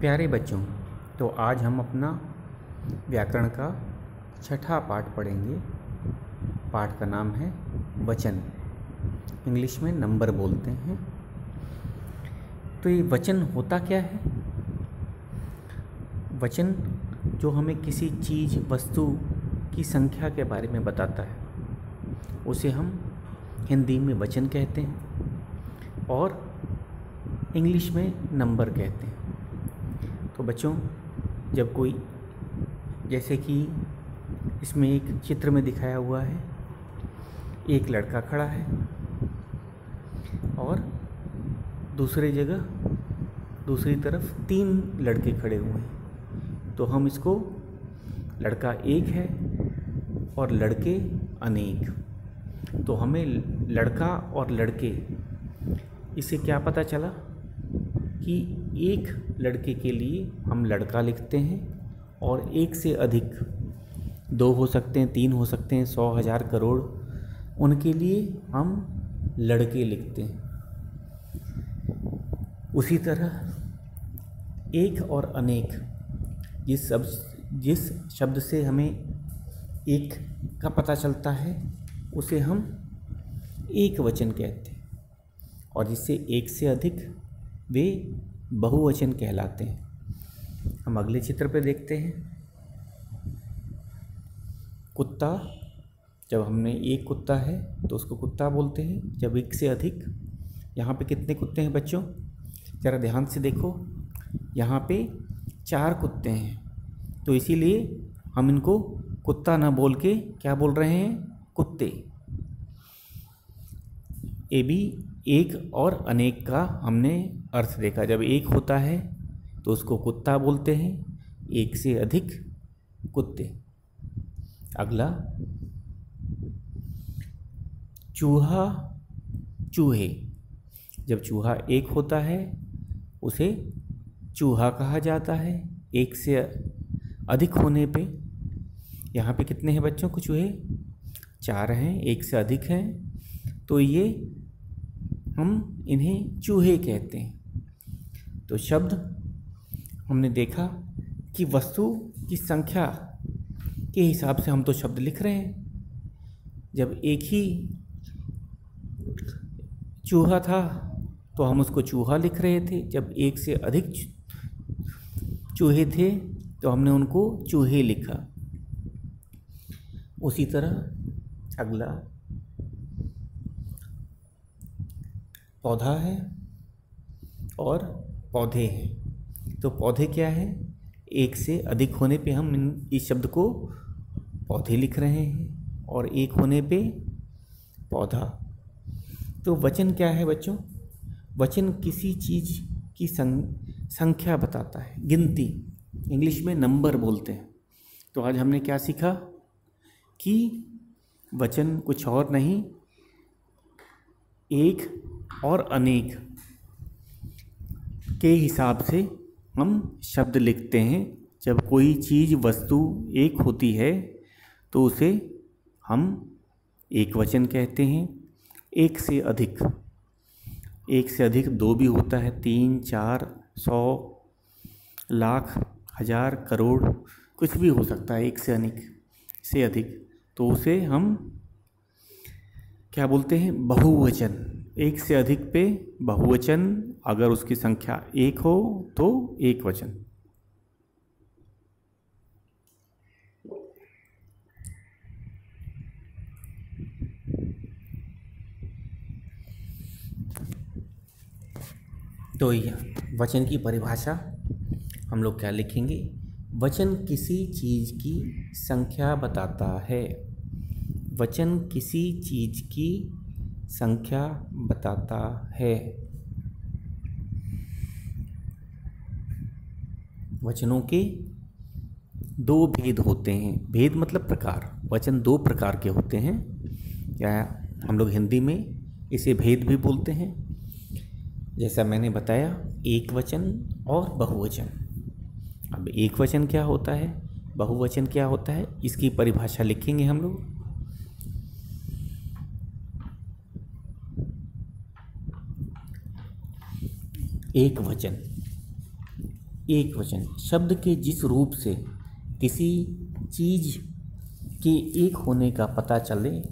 प्यारे बच्चों, तो आज हम अपना व्याकरण का छठा पाठ पढ़ेंगे। पाठ का नाम है वचन। इंग्लिश में नंबर बोलते हैं। तो ये वचन होता क्या है? वचन जो हमें किसी चीज़, वस्तु की संख्या के बारे में बताता है, उसे हम हिंदी में वचन कहते हैं और इंग्लिश में नंबर कहते हैं। तो बच्चों, जब कोई, जैसे कि इसमें एक चित्र में दिखाया हुआ है, एक लड़का खड़ा है और दूसरी तरफ 3 लड़के खड़े हुए हैं। तो हम इसको, लड़का एक है और लड़के अनेक, तो हमें लड़का और लड़के, इससे क्या पता चला कि एक लड़के के लिए हम लड़का लिखते हैं और एक से अधिक, 2 हो सकते हैं, 3 हो सकते हैं, 100, 1000, करोड़, उनके लिए हम लड़के लिखते हैं। उसी तरह एक और अनेक, जिस शब्द से हमें एक का पता चलता है, उसे हम एक वचन कहते हैं, और जिससे एक से अधिक, वे बहुवचन कहलाते हैं। हम अगले चित्र पे देखते हैं। कुत्ता, जब हमने एक कुत्ता है तो उसको कुत्ता बोलते हैं। जब एक से अधिक, यहाँ पे कितने कुत्ते हैं बच्चों? ज़रा ध्यान से देखो, यहाँ पे 4 कुत्ते हैं, तो इसीलिए हम इनको कुत्ता ना बोल के क्या बोल रहे हैं? कुत्ते। ये भी एक और अनेक का हमने अर्थ देखा। जब एक होता है तो उसको कुत्ता बोलते हैं, एक से अधिक कुत्ते। अगला, चूहा, चूहे। जब चूहा एक होता है उसे चूहा कहा जाता है, एक से अधिक होने पे। यहाँ पे कितने हैं बच्चों? कुछ चूहे 4 हैं, एक से अधिक हैं, तो ये हम इन्हें चूहे कहते हैं। तो शब्द हमने देखा कि वस्तु की संख्या के हिसाब से हम तो शब्द लिख रहे हैं। जब एक ही चूहा था तो हम उसको चूहा लिख रहे थे, जब एक से अधिक चूहे थे तो हमने उनको चूहे लिखा। उसी तरह अगला पौधा है और पौधे हैं। तो पौधे क्या है? एक से अधिक होने पे हम इस शब्द को पौधे लिख रहे हैं और एक होने पे पौधा। तो वचन क्या है बच्चों? वचन किसी चीज़ की संख्या बताता है, गिनती। इंग्लिश में नंबर बोलते हैं। तो आज हमने क्या सीखा कि वचन कुछ और नहीं, एक और अनेक के हिसाब से हम शब्द लिखते हैं। जब कोई चीज़, वस्तु एक होती है तो उसे हम एक वचन कहते हैं। एक से अधिक 2 भी होता है, 3, 4, 100, लाख, 1000, करोड़, कुछ भी हो सकता है। एक से अधिक, तो उसे हम क्या बोलते हैं? बहुवचन। एक से अधिक पे बहुवचन, अगर उसकी संख्या 1 हो तो एक वचन। तो वचन की परिभाषा हम लोग क्या लिखेंगे? वचन किसी चीज़ की संख्या बताता है। वचन किसी चीज़ की संख्या बताता है। वचनों के 2 भेद होते हैं। भेद मतलब प्रकार। वचन 2 प्रकार के होते हैं, या हम लोग हिंदी में इसे भेद भी बोलते हैं। जैसा मैंने बताया, एक वचन और बहुवचन। अब एक वचन क्या होता है, बहुवचन क्या होता है, इसकी परिभाषा लिखेंगे हम लोग। एक वचन, एक वचन शब्द के जिस रूप से किसी चीज के एक होने का पता चले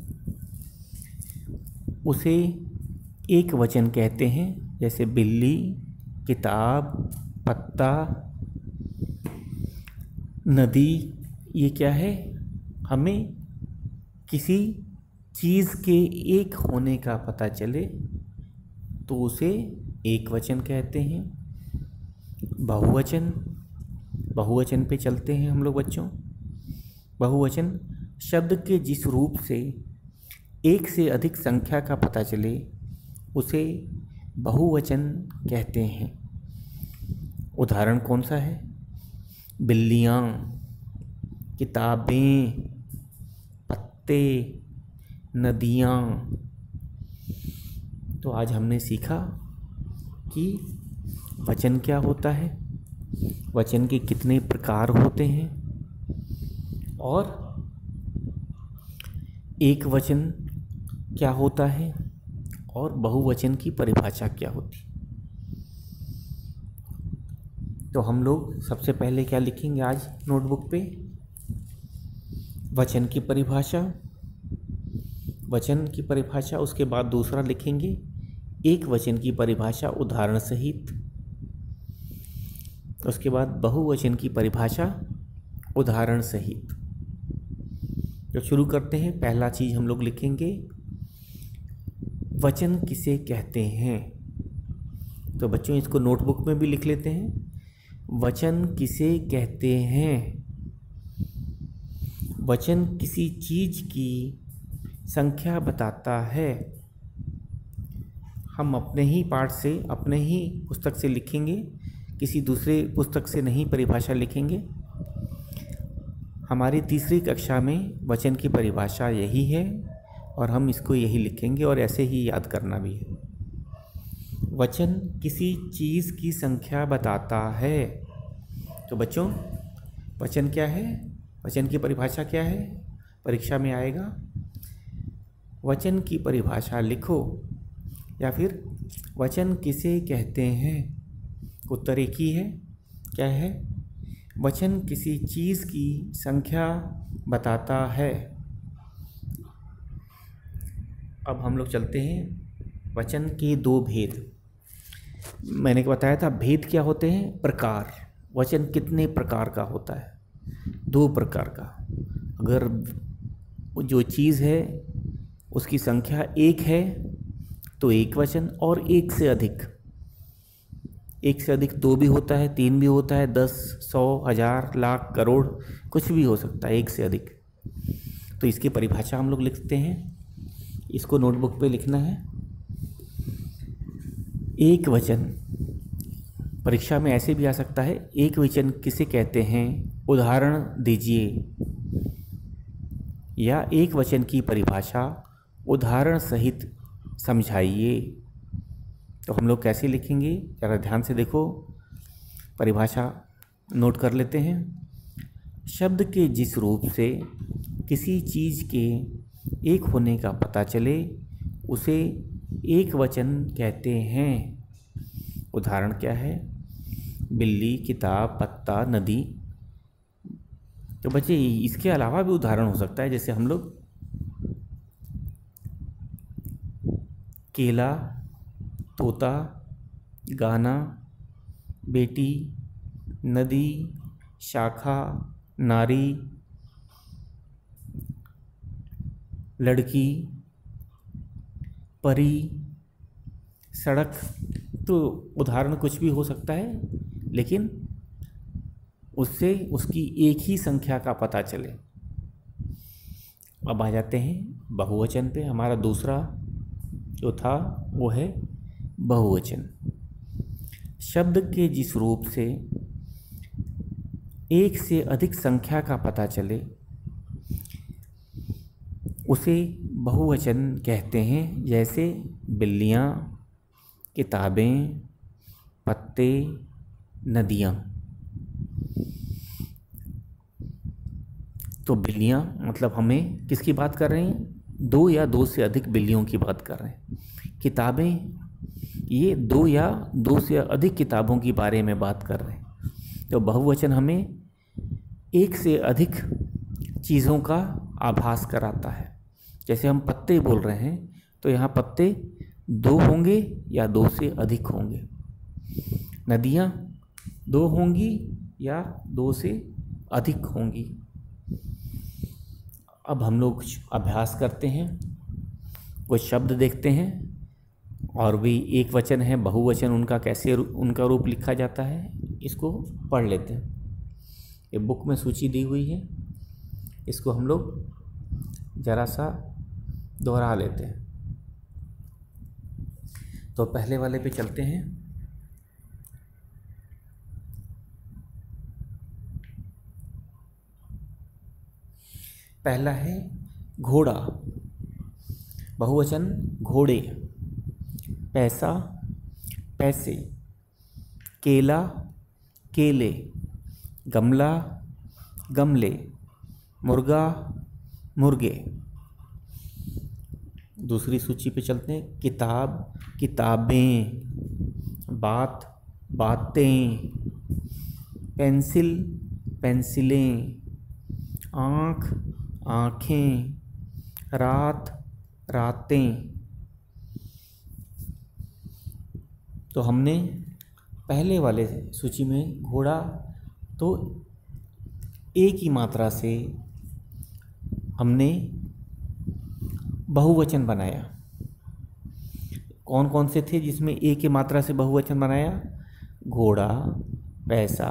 उसे एक वचन कहते हैं। जैसे बिल्ली, किताब, पत्ता, नदी। ये क्या है? हमें किसी चीज़ के एक होने का पता चले तो उसे एक वचन कहते हैं। बहुवचन, बहुवचन पे चलते हैं हम लोग बच्चों। बहुवचन शब्द के जिस रूप से एक से अधिक संख्या का पता चले उसे बहुवचन कहते हैं। उदाहरण कौन सा है? बिल्लियाँ, किताबें, पत्ते, नदियाँ। तो आज हमने सीखा कि वचन क्या होता है, वचन के कितने प्रकार होते हैं और एक वचन क्या होता है और बहुवचन की परिभाषा क्या होती। तो हम लोग सबसे पहले क्या लिखेंगे आज नोटबुक पे? वचन की परिभाषा, वचन की परिभाषा। उसके बाद दूसरा लिखेंगे एक वचन की परिभाषा उदाहरण सहित। उसके बाद बहुवचन की परिभाषा उदाहरण सहित। तो शुरू करते हैं। पहला चीज़ हम लोग लिखेंगे वचन किसे कहते हैं। तो बच्चों इसको नोटबुक में भी लिख लेते हैं। वचन किसे कहते हैं? वचन किसी चीज़ की संख्या बताता है। हम अपने ही पाठ से, अपने ही पुस्तक से लिखेंगे, किसी दूसरे पुस्तक से नहीं परिभाषा लिखेंगे। हमारी तीसरी कक्षा में वचन की परिभाषा यही है और हम इसको यही लिखेंगे और ऐसे ही याद करना भी है। वचन किसी चीज़ की संख्या बताता है। तो बच्चों वचन क्या है? वचन की परिभाषा क्या है? परीक्षा में आएगा। वचन की परिभाषा लिखो या फिर वचन किसे कहते हैं। उत्तर एक ही है। क्या है? वचन किसी चीज़ की संख्या बताता है। अब हम लोग चलते हैं वचन के दो भेद। मैंने बताया था भेद क्या होते हैं? प्रकार। वचन कितने प्रकार का होता है? दो प्रकार का। अगर जो चीज़ है उसकी संख्या एक है तो एक वचन, और एक से अधिक, एक से अधिक दो भी होता है, तीन भी होता है, 10, 100, 1000, लाख, करोड़, कुछ भी हो सकता है एक से अधिक। तो इसकी परिभाषा हम लोग लिखते हैं। इसको नोटबुक पे लिखना है। एक वचन परीक्षा में ऐसे भी आ सकता है, एक वचन किसे कहते हैं, उदाहरण दीजिए, या एक वचन की परिभाषा उदाहरण सहित समझाइए। तो हम लोग कैसे लिखेंगे ज़रा ध्यान से देखो। परिभाषा नोट कर लेते हैं। शब्द के जिस रूप से किसी चीज़ के एक होने का पता चले उसे एक वचन कहते हैं। उदाहरण क्या है? बिल्ली, किताब, पत्ता, नदी। तो बच्चे इसके अलावा भी उदाहरण हो सकता है, जैसे हम लोग केला, तोता, गाना, बेटी, नदी, शाखा, नारी, लड़की, परी, सड़क। तो उदाहरण कुछ भी हो सकता है, लेकिन उससे उसकी एक ही संख्या का पता चले। अब आ जाते हैं बहुवचन पे। हमारा दूसरा जो था वो है बहुवचन। शब्द के जिस रूप से एक से अधिक संख्या का पता चले उसे बहुवचन कहते हैं। जैसे बिल्लियाँ, किताबें, पत्ते, नदियाँ। तो बिल्लियाँ मतलब हमें किसकी बात कर रहे हैं? दो या दो से अधिक बिल्लियों की बात कर रहे हैं। किताबें, ये दो या दो से अधिक किताबों के बारे में बात कर रहे हैं। तो बहुवचन हमें एक से अधिक चीज़ों का आभास कराता है। जैसे हम पत्ते बोल रहे हैं तो यहाँ पत्ते दो होंगे या दो से अधिक होंगे, नदियाँ दो होंगी या दो से अधिक होंगी। अब हम लोग कुछ अभ्यास करते हैं, कुछ शब्द देखते हैं और भी एक वचन है, बहुवचन उनका कैसे उनका रूप लिखा जाता है, इसको पढ़ लेते हैं। ये बुक में सूची दी हुई है, इसको हम लोग ज़रा सा दोहरा लेते हैं। तो पहले वाले पे चलते हैं। पहला है घोड़ा, बहुवचन घोड़े। पैसा पैसे, केला केले, गमला गमले, मुर्गा मुर्गे। दूसरी सूची पे चलते हैं। किताब किताबें, बात बातें, पेंसिल पेंसिलें, आँख आँखें, रात रातें। तो हमने पहले वाले सूची में घोड़ा तो एक ही मात्रा से हमने बहुवचन बनाया। कौन कौन से थे जिसमें एक ही मात्रा से बहुवचन बनाया? घोड़ा, पैसा,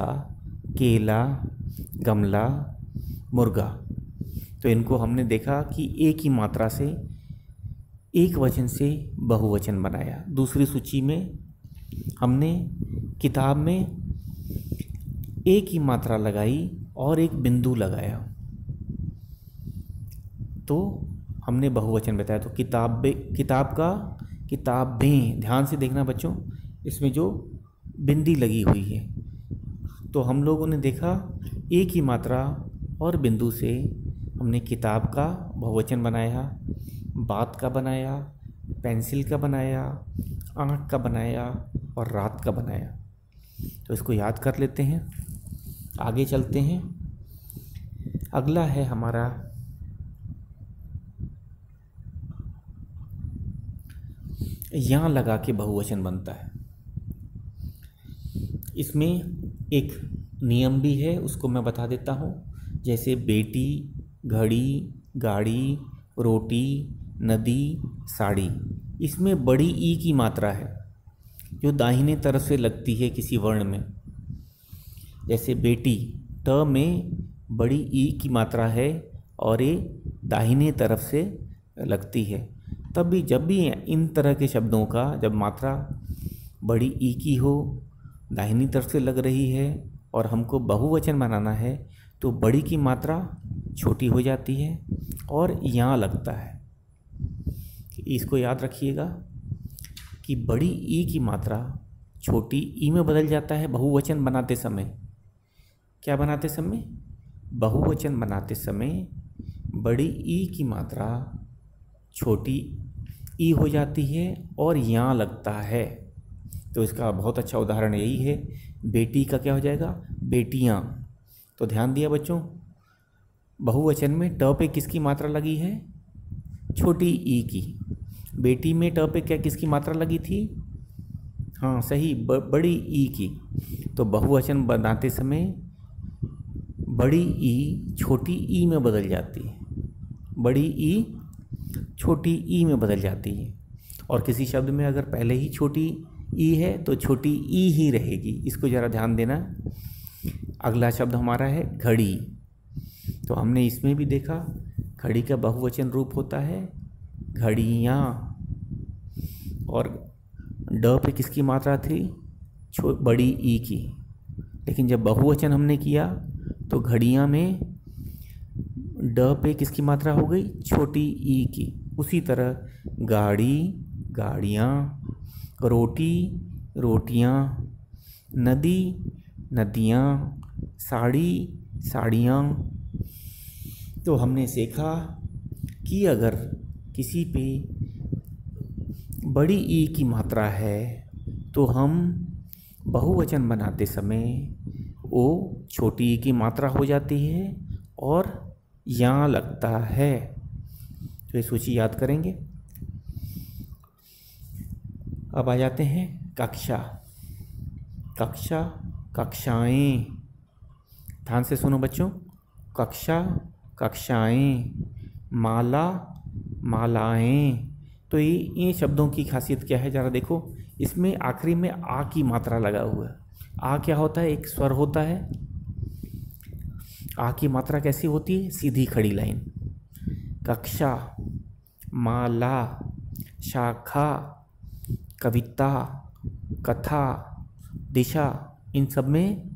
केला, गमला, मुर्गा। तो इनको हमने देखा कि एक ही मात्रा से एक वचन से बहुवचन बनाया। दूसरी सूची में हमने किताब में एक ही मात्रा लगाई और एक बिंदु लगाया, तो हमने बहुवचन बताया। तो किताब का किताबें, ध्यान से देखना बच्चों, इसमें जो बिंदी लगी हुई है, तो हम लोगों ने देखा एक ही मात्रा और बिंदु से हमने किताब का बहुवचन बनाया, बात का बनाया, पेंसिल का बनाया, आँख का बनाया और रात का बनाया। तो इसको याद कर लेते हैं, आगे चलते हैं। अगला है हमारा यहाँ लगा के बहुवचन बनता है। इसमें एक नियम भी है, उसको मैं बता देता हूँ। जैसे बेटी, घड़ी, गाड़ी, रोटी, नदी, साड़ी, इसमें बड़ी ई की मात्रा है जो दाहिने तरफ से लगती है किसी वर्ण में। जैसे बेटी, ट में बड़ी ई की मात्रा है और ये दाहिने तरफ से लगती है। तब भी जब भी इन तरह के शब्दों का जब मात्रा बड़ी ई की हो, दाहिनी तरफ से लग रही है और हमको बहुवचन बनाना है, तो बड़ी की मात्रा छोटी हो जाती है और यहाँ लगता है। इसको याद रखिएगा कि बड़ी ई की मात्रा छोटी ई में बदल जाता है बहुवचन बनाते समय। क्या बनाते समय? बहुवचन बनाते समय बड़ी ई की मात्रा छोटी ई हो जाती है और यहाँ लगता है। तो इसका बहुत अच्छा उदाहरण यही है। बेटी का क्या हो जाएगा? बेटियाँ। तो ध्यान दिया बच्चों, बहुवचन में ट पे किसकी मात्रा लगी है? छोटी ई की। बेटी में ट पे क्या किसकी मात्रा लगी थी? हाँ सही, बड़ी ई की। तो बहुवचन बनाते समय बड़ी ई छोटी ई में बदल जाती है, बड़ी ई छोटी ई में बदल जाती है। और किसी शब्द में अगर पहले ही छोटी ई है तो छोटी ई ही रहेगी, इसको ज़रा ध्यान देना। अगला शब्द हमारा है घड़ी। तो हमने इसमें भी देखा घड़ी का बहुवचन रूप होता है घड़ियाँ, और ड पे किसकी मात्रा थी? बड़ी ई की। लेकिन जब बहुवचन हमने किया तो घड़ियाँ में ड पे किसकी मात्रा हो गई? छोटी ई की। उसी तरह गाड़ी, गाड़ियाँ, रोटी, रोटियाँ, नदी, नदियाँ, साड़ी, साड़ियाँ। तो हमने सीखा कि अगर किसी पे बड़ी ई की मात्रा है तो हम बहुवचन बनाते समय ओ छोटी ई की मात्रा हो जाती है और यहाँ लगता है। तो ये सूची याद करेंगे। अब आ जाते हैं कक्षा। कक्षा, कक्षाएं। ध्यान से सुनो बच्चों। कक्षा, कक्षाएं। माला, मालाएं। तो ये शब्दों की खासियत क्या है, ज़रा देखो। इसमें आखिरी में आ की मात्रा लगा हुआ है। आ क्या होता है? एक स्वर होता है। आ की मात्रा कैसी होती है? सीधी खड़ी लाइन। कक्षा, माला, शाखा, कविता, कथा, दिशा, इन सब में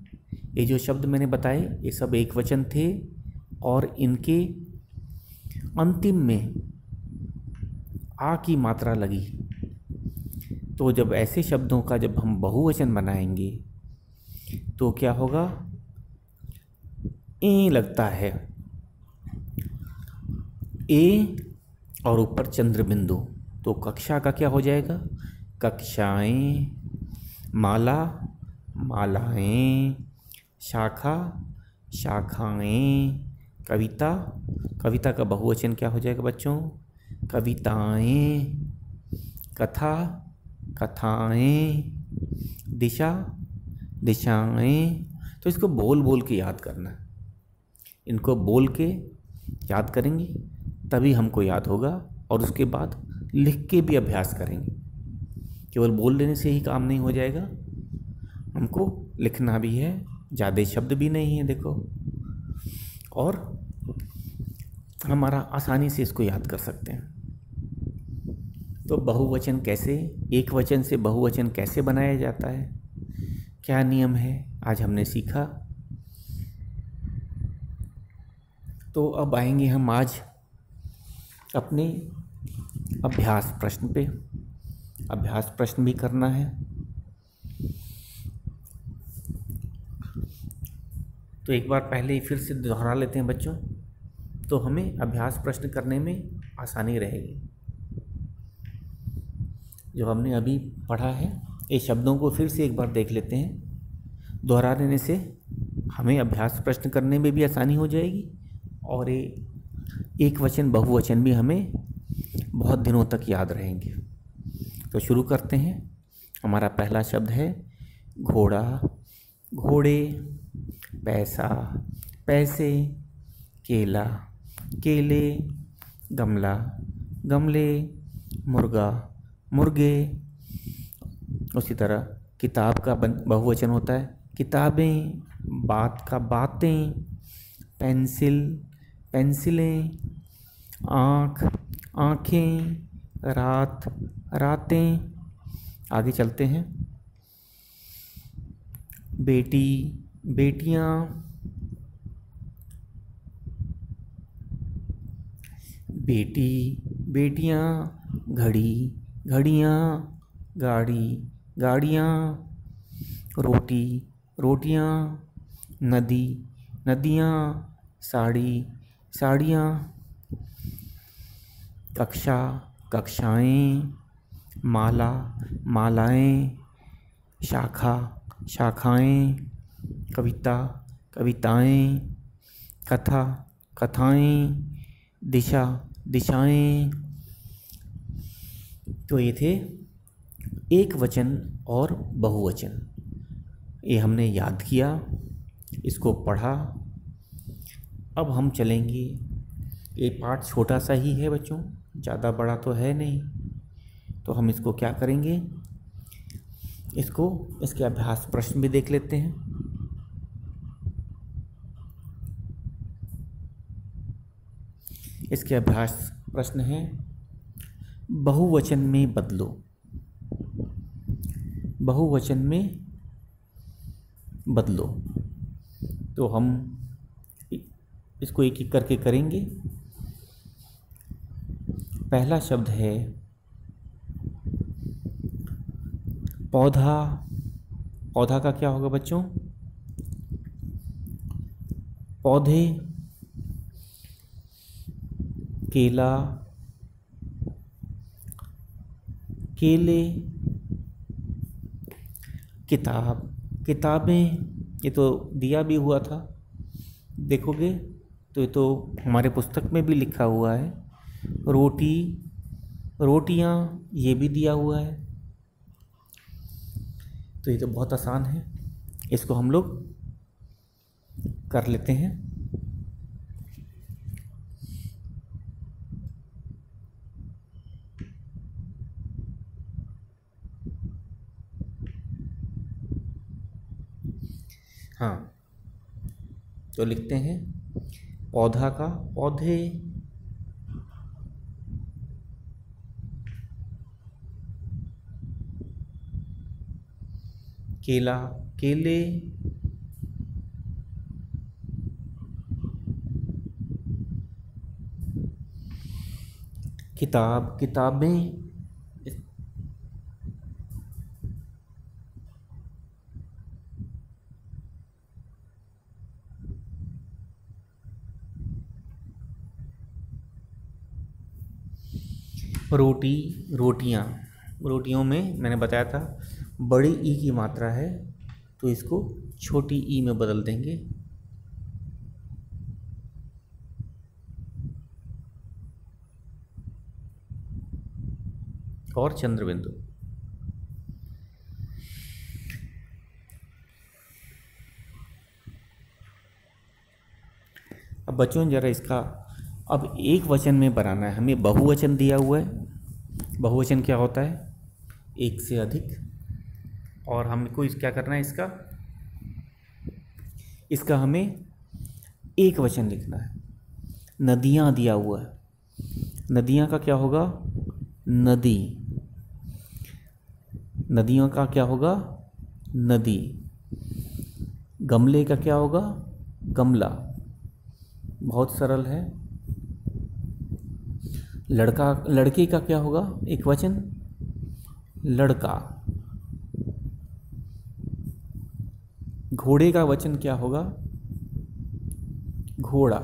ये जो शब्द मैंने बताए ये सब एक वचन थे और इनके अंतिम में आ की मात्रा लगी। तो जब ऐसे शब्दों का जब हम बहुवचन बनाएंगे तो क्या होगा? ए लगता है। ए और ऊपर चंद्र बिंदु। तो कक्षा का क्या हो जाएगा? कक्षाएं। माला, मालाएं। शाखा, शाखाएं। कविता, कविता का बहुवचन क्या हो जाएगा बच्चों? कविताएं। कथा, कथाएं। दिशा, दिशाएं। तो इसको बोल बोल के याद करना। इनको बोल के याद करेंगे तभी हमको याद होगा, और उसके बाद लिख के भी अभ्यास करेंगे। केवल बोल लेने से ही काम नहीं हो जाएगा, हमको लिखना भी है। ज़्यादा शब्द भी नहीं है देखो, और हमारा आसानी से इसको याद कर सकते हैं। तो बहुवचन कैसे, एक वचन से बहुवचन कैसे बनाया जाता है, क्या नियम है, आज हमने सीखा। तो अब आएंगे हम आज अपने अभ्यास प्रश्न पे। अभ्यास प्रश्न भी करना है। तो एक बार पहले ही फिर से दोहरा लेते हैं बच्चों, तो हमें अभ्यास प्रश्न करने में आसानी रहेगी। जो हमने अभी पढ़ा है ये शब्दों को फिर से एक बार देख लेते हैं। दोहरा लेने से हमें अभ्यास प्रश्न करने में भी आसानी हो जाएगी, और ये एक वचन बहुवचन भी हमें बहुत दिनों तक याद रहेंगे। तो शुरू करते हैं। हमारा पहला शब्द है घोड़ा, घोड़े। पैसा, पैसे। केला, केले। गमला, गमले। मुर्गा, मुर्गे। उसी तरह किताब का बहुवचन होता है किताबें। बात का बातें। पेंसिल, पेंसिलें। आँख, आँखें। रात, रातें। आगे चलते हैं। बेटी, बेटियाँ। बेटी, बेटियाँ। घड़ी, घड़ियाँ। गाड़ी, गाड़ियाँ। रोटी, रोटियाँ। नदी, नदियाँ। साड़ी, साड़ियाँ। कक्षा, कक्षाएं। माला, मालाएं। शाखा, शाखाएं। कविता, कविताएं। कथा, कथाएं। दिशा, दिशाएं। तो ये थे एक वचन और बहुवचन। ये हमने याद किया, इसको पढ़ा। अब हम चलेंगे। ये पाठ छोटा सा ही है बच्चों, ज़्यादा बड़ा तो है नहीं। तो हम इसको क्या करेंगे, इसको इसके अभ्यास प्रश्न भी देख लेते हैं। इसके अभ्यास प्रश्न है बहुवचन में बदलो। बहुवचन में बदलो। तो हम इसको एक एक करके करेंगे। पहला शब्द है पौधा। पौधा का क्या होगा बच्चों? पौधे। केला, केले। किताब, किताबें। ये तो दिया भी हुआ था, देखोगे तो ये तो हमारे पुस्तक में भी लिखा हुआ है। रोटी, रोटियाँ, ये भी दिया हुआ है। तो ये तो बहुत आसान है, इसको हम लोग कर लेते हैं। हाँ, तो लिखते हैं पौधा का पौधे, केला केले, किताब किताबें, रोटी रोटियाँ, रोटियों में मैंने बताया था बड़ी ई की मात्रा है तो इसको छोटी ई में बदल देंगे। और चंद्रबिंदु, अब बच्चों ज़रा इसका अब एक वचन में बनाना है। हमें बहुवचन दिया हुआ है। बहुवचन क्या होता है? एक से अधिक। और हमको क्या करना है, इसका हमें एक वचन लिखना है। नदियाँ दिया हुआ है, नदियाँ का क्या होगा? नदी। नदियों का क्या होगा? नदी। गमले का क्या होगा? गमला। बहुत सरल है। लड़का लड़के का क्या होगा? एक वचन, लड़का। घोड़े का वचन क्या होगा? घोड़ा।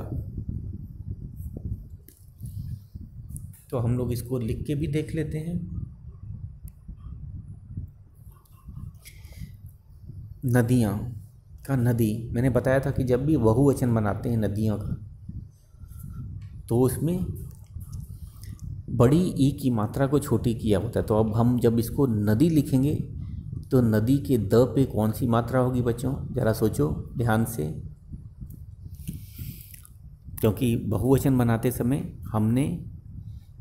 तो हम लोग इसको लिख के भी देख लेते हैं। नदियाँ का नदी, मैंने बताया था कि जब भी बहुवचन बनाते हैं नदियों का तो उसमें बड़ी ई की मात्रा को छोटी किया होता है। तो अब हम जब इसको नदी लिखेंगे तो नदी के द पे कौन सी मात्रा होगी बच्चों? ज़रा सोचो ध्यान से, क्योंकि बहुवचन बनाते समय हमने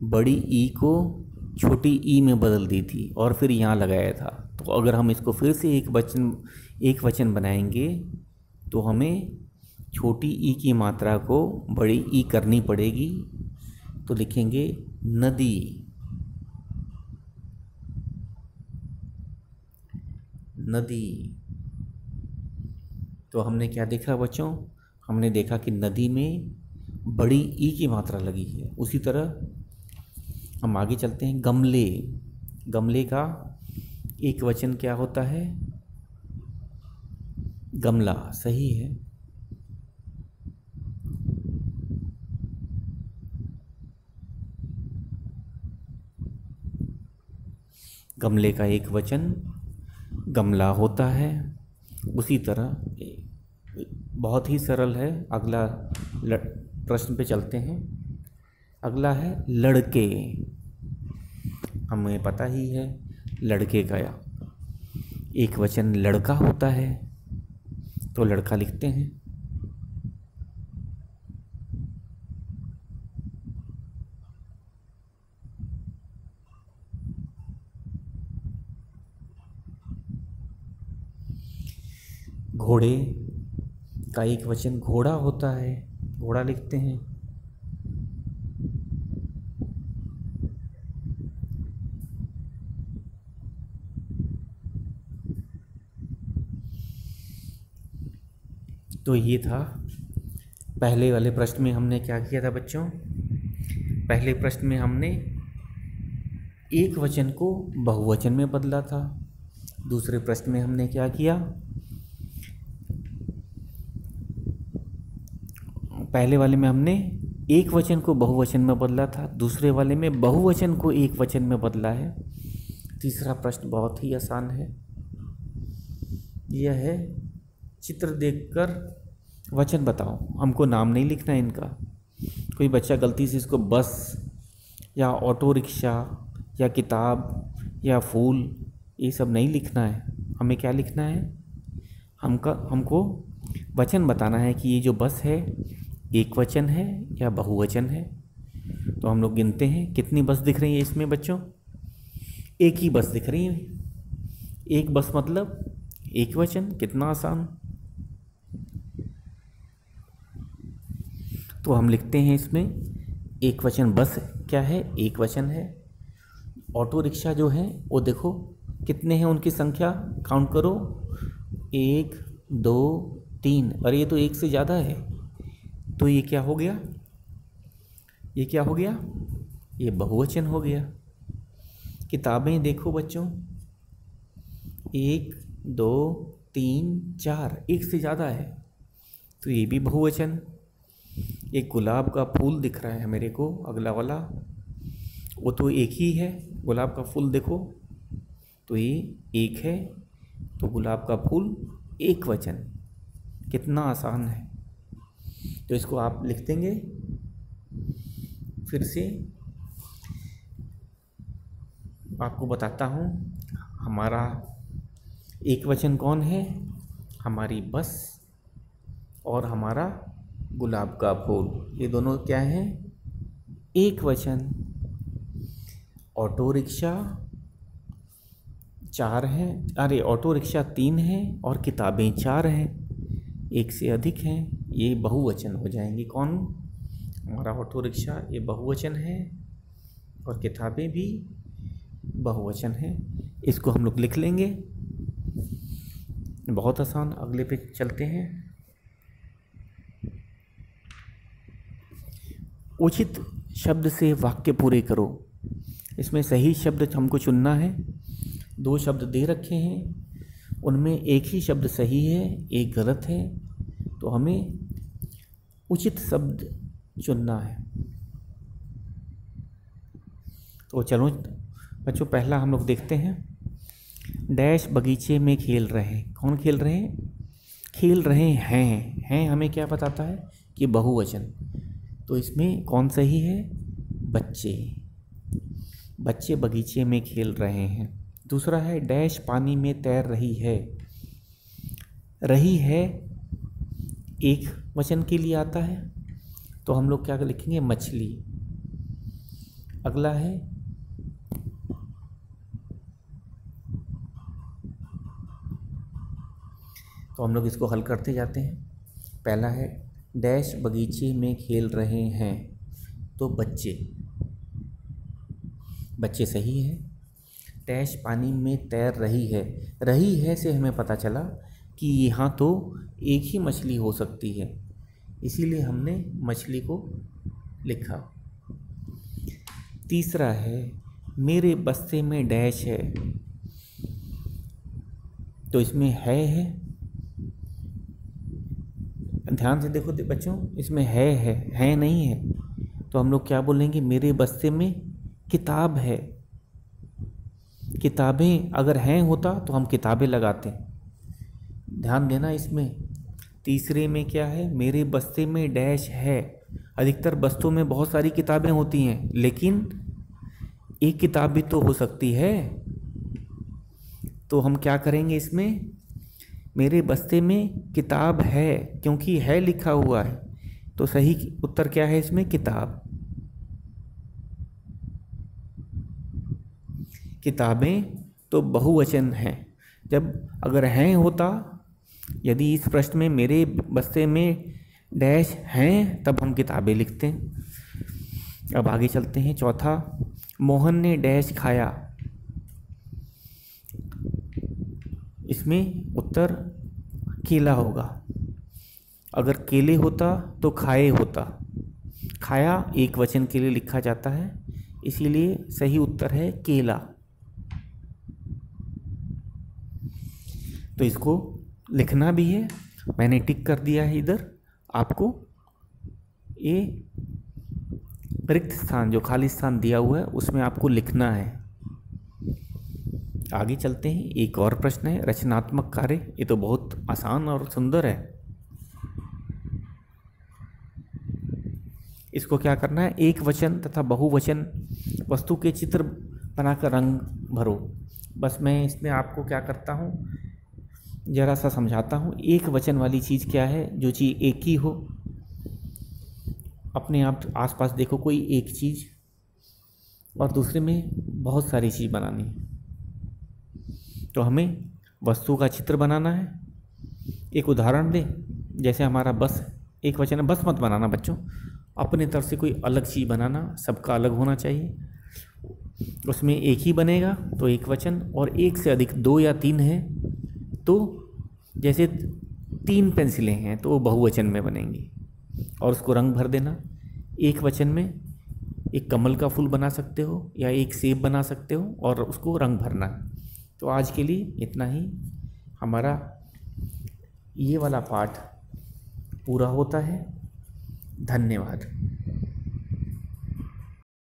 बड़ी ई को छोटी ई में बदल दी थी और फिर यहाँ लगाया था। तो अगर हम इसको फिर से एक वचन बनाएंगे तो हमें छोटी ई की मात्रा को बड़ी ई करनी पड़ेगी। तो लिखेंगे नदी। नदी। तो हमने क्या देखा बच्चों? हमने देखा कि नदी में बड़ी ई की मात्रा लगी है। उसी तरह हम आगे चलते हैं। गमले। गमले का एक वचन क्या होता है? गमला। सही है। गमले का एक वचन गमला होता है। उसी तरह बहुत ही सरल है। अगला प्रश्न पे चलते हैं। अगला है लड़के। हमें पता ही है लड़के का एक वचन लड़का होता है, तो लड़का लिखते हैं। घोड़े का एक वचन घोड़ा होता है, घोड़ा लिखते हैं। तो ये था पहले वाले प्रश्न में। हमने क्या किया था बच्चों? पहले प्रश्न में हमने एक वचन को बहुवचन में बदला था। दूसरे प्रश्न में हमने क्या किया? पहले वाले में हमने एक वचन को बहुवचन में बदला था, दूसरे वाले में बहुवचन को एक वचन में बदला है। तीसरा प्रश्न बहुत ही आसान है, यह है चित्र देखकर वचन बताओ। हमको नाम नहीं लिखना है इनका। कोई बच्चा गलती से इसको बस या ऑटो रिक्शा या किताब या फूल ये सब नहीं लिखना है। हमें क्या लिखना है, हमको वचन बताना है कि ये जो बस है एक वचन है या बहुवचन है। तो हम लोग गिनते हैं कितनी बस दिख रही है इसमें बच्चों। एक ही बस दिख रही है। एक बस मतलब एक वचन, कितना आसान। तो हम लिखते हैं इसमें एक वचन बस क्या है, एक वचन है। ऑटो रिक्शा जो है वो देखो कितने हैं उनकी संख्या, काउंट करो, 1 2 3। और ये तो एक से ज़्यादा है। तो ये क्या हो गया, ये क्या हो गया, ये बहुवचन हो गया। किताबें देखो बच्चों, 1 2 3 4, एक से ज़्यादा है तो ये भी बहुवचन। एक गुलाब का फूल दिख रहा है मेरे को, अगला वाला, वो तो एक ही है। गुलाब का फूल देखो तो ये एक है, तो गुलाब का फूल एक वचन। कितना आसान है। तो इसको आप लिख देंगे। फिर से आपको बताता हूँ, हमारा एक वचन कौन है, हमारी बस और हमारा गुलाब का फूल, ये दोनों क्या हैं, एक वचन। ऑटो रिक्शा 4 हैं, अरे ऑटो रिक्शा 3 हैं और किताबें 4 हैं, एक से अधिक हैं, ये बहुवचन हो जाएंगे। कौन, हमारा ऑटो रिक्शा ये बहुवचन है और किताबें भी बहुवचन है। इसको हम लोग लिख लेंगे, बहुत आसान। अगले पे चलते हैं। उचित शब्द से वाक्य पूरे करो। इसमें सही शब्द हमको चुनना है। 2 शब्द दे रखे हैं, उनमें एक ही शब्द सही है, एक गलत है, तो हमें उचित शब्द चुनना है। तो चलो बच्चों, पहला हम लोग देखते हैं। डैश बगीचे में खेल रहे हैं। कौन खेल रहे हैं, खेल रहे हैं हमें क्या बताता है कि बहुवचन। तो इसमें कौन सही है, बच्चे, बच्चे बगीचे में खेल रहे हैं। दूसरा है डैश पानी में तैर रही है। रही है एक वचन के लिए आता है, तो हम लोग क्या लिखेंगे, मछली। अगला है तो हम लोग इसको हल करते जाते हैं। पहला है डैश बगीचे में खेल रहे हैं, तो बच्चे, बच्चे सही है। डैश पानी में तैर रही है से हमें पता चला कि यहाँ तो एक ही मछली हो सकती है, इसीलिए हमने मछली को लिखा। तीसरा है मेरे बस्ते में डैश है, तो इसमें है। ध्यान से देखो बच्चों, इसमें है नहीं है, तो हम लोग क्या बोलेंगे, मेरे बस्ते में किताब है। किताबें अगर हैं होता तो हम किताबें लगाते। ध्यान देना इसमें। तीसरे में क्या है, मेरे बस्ते में डैश है। अधिकतर बस्तों में बहुत सारी किताबें होती हैं, लेकिन एक किताब भी तो हो सकती है। तो हम क्या करेंगे, इसमें मेरे बस्ते में किताब है, क्योंकि है लिखा हुआ है, तो सही उत्तर क्या है इसमें, किताब। किताबें तो बहुवचन हैं। जब अगर हैं होता, यदि इस प्रश्न में मेरे बस्ते में डैश हैं, तब हम किताबें लिखते हैं। अब आगे चलते हैं। चौथा, मोहन ने डैश खाया। इसमें उत्तर केला होगा। अगर केले होता तो खाए होता। खाया एक वचन के लिए लिखा जाता है, इसीलिए सही उत्तर है केला। तो इसको लिखना भी है, मैंने टिक कर दिया है इधर। आपको ये रिक्त स्थान, जो खाली स्थान दिया हुआ है, उसमें आपको लिखना है। आगे चलते हैं। एक और प्रश्न है, रचनात्मक कार्य। ये तो बहुत आसान और सुंदर है। इसको क्या करना है, एक वचन तथा बहुवचन वस्तु के चित्र बनाकर रंग भरो। बस मैं इसमें आपको क्या करता हूँ, जरा सा समझाता हूँ। एक वचन वाली चीज़ क्या है, जो चीज़ एक ही हो। अपने आप आसपास देखो कोई एक चीज़, और दूसरे में बहुत सारी चीज़ बनानी है, तो हमें वस्तु का चित्र बनाना है। एक उदाहरण दें, जैसे हमारा बस एक वचन है, बस मत बनाना बच्चों, अपने तरफ से कोई अलग चीज़ बनाना, सबका अलग होना चाहिए। उसमें एक ही बनेगा तो एक वचन, और एक से अधिक 2 या 3 है तो जैसे 3 पेंसिलें हैं तो वो बहुवचन में बनेंगी, और उसको रंग भर देना। एक वचन में एक कमल का फूल बना सकते हो या एक सेब बना सकते हो और उसको रंग भरना। तो आज के लिए इतना ही। हमारा ये वाला पाठ पूरा होता है। धन्यवाद।